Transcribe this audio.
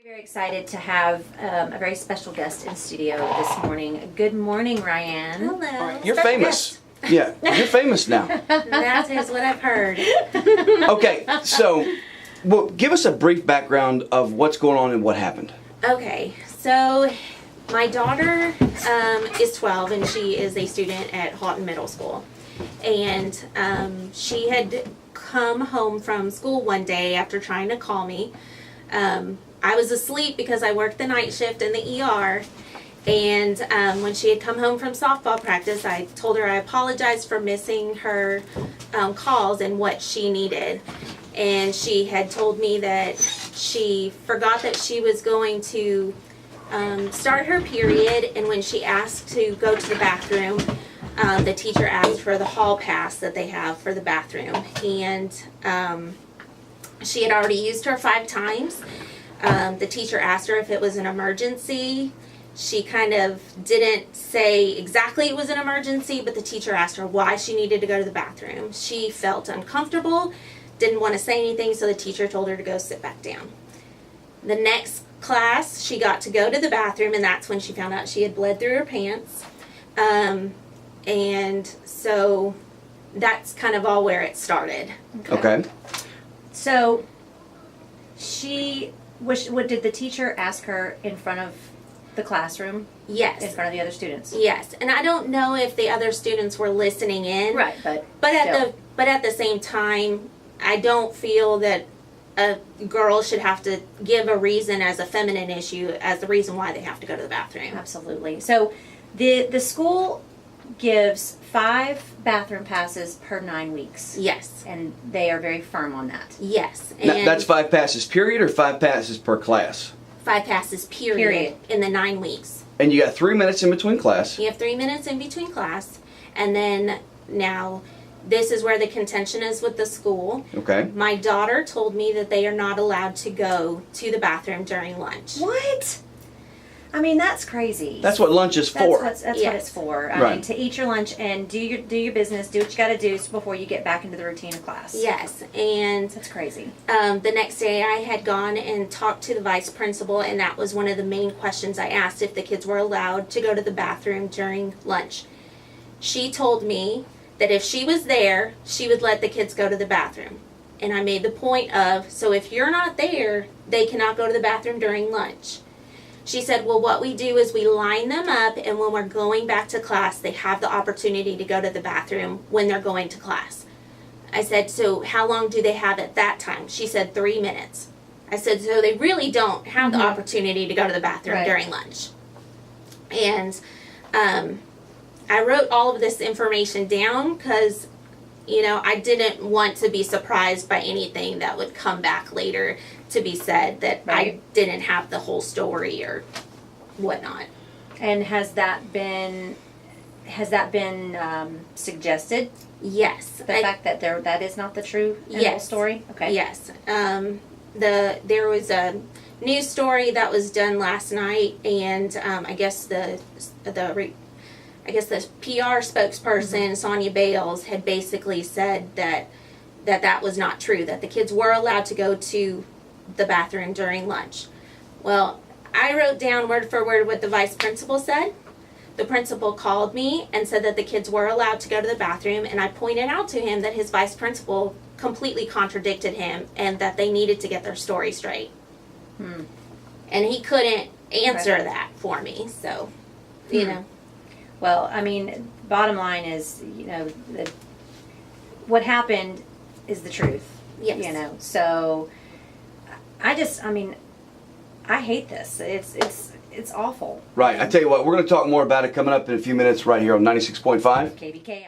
Very excited to have a very special guest in studio this morning. Good morning, Ryann. Hello. You're famous. Yeah, you're famous now. That is what I've heard. Okay, so give us a brief background of what's going on and what happened. Okay, so my daughter is 12 and she is a student at Haughton Middle School. And she had come home from school one day after trying to call me. I was asleep because I worked the night shift in the ER. And when she had come home from softball practice, I told her I apologized for missing her calls and what she needed. And she had told me that she forgot that she was going to start her period, and when she asked to go to the bathroom, the teacher asked for the hall pass that they have for the bathroom. And she had already used her 5 times. The teacher asked her if it was an emergency. She kind of didn't say exactly it was an emergency, but the teacher asked her why she needed to go to the bathroom. She felt uncomfortable, didn't want to say anything, so the teacher told her to go sit back down. The next class, she got to go to the bathroom, and that's when she found out she had bled through her pants. And so that's kind of all where it started. Okay. So what did the teacher ask her in front of the classroom? Yes. In front of the other students? Yes, and I don't know if the other students were listening in. Right, but at the same time, I don't feel that a girl should have to give a reason as a feminine issue as the reason why they have to go to the bathroom. Absolutely. So the school gives 5 bathroom passes per 9 weeks. Yes. And they are very firm on that. Yes. Now, And that's 5 passes period or 5 passes per class? 5 passes period in the 9 weeks. And you got 3 minutes in between class. You have 3 minutes in between class, and then now this is where the contention is with the school. Okay. My daughter told me that they are not allowed to go to the bathroom during lunch. What? I mean, that's crazy. That's what lunch is for. That's what Yes. it's for. I Right. mean, to eat your lunch and do your business, do what you got to do before you get back into the routine of class. Yes, and That's crazy. the next day I had gone and talked to the vice principal, and that was one of the main questions I asked, if the kids were allowed to go to the bathroom during lunch. She told me that if she was there, she would let the kids go to the bathroom. And I made the point of, so if you're not there, they cannot go to the bathroom during lunch. She said, well, what we do is we line them up, and when we're going back to class, they have the opportunity to go to the bathroom when they're going to class. I said, so how long do they have at that time? She said 3 minutes. I said, so they really don't have the opportunity to go to the bathroom during lunch. And I wrote all of this information down because, I didn't want to be surprised by anything that would come back later to be said that I didn't have the whole story or whatnot. And has that been suggested? Yes. The fact that that is not the true whole story? Okay. Yes. There was a news story that was done last night, and I guess the PR spokesperson, Sonia Bales, had basically said that was not true, that the kids were allowed to go to the bathroom during lunch. Well, I wrote down word for word what the vice principal said. The principal called me and said that the kids were allowed to go to the bathroom, and I pointed out to him that his vice principal completely contradicted him and that they needed to get their story straight. And he couldn't answer that for me, so, Well, I mean, bottom line is, what happened is the truth. Yes. So I hate this. It's awful. Right. I tell you what, we're going to talk more about it coming up in a few minutes right here on 96.5. KVKI.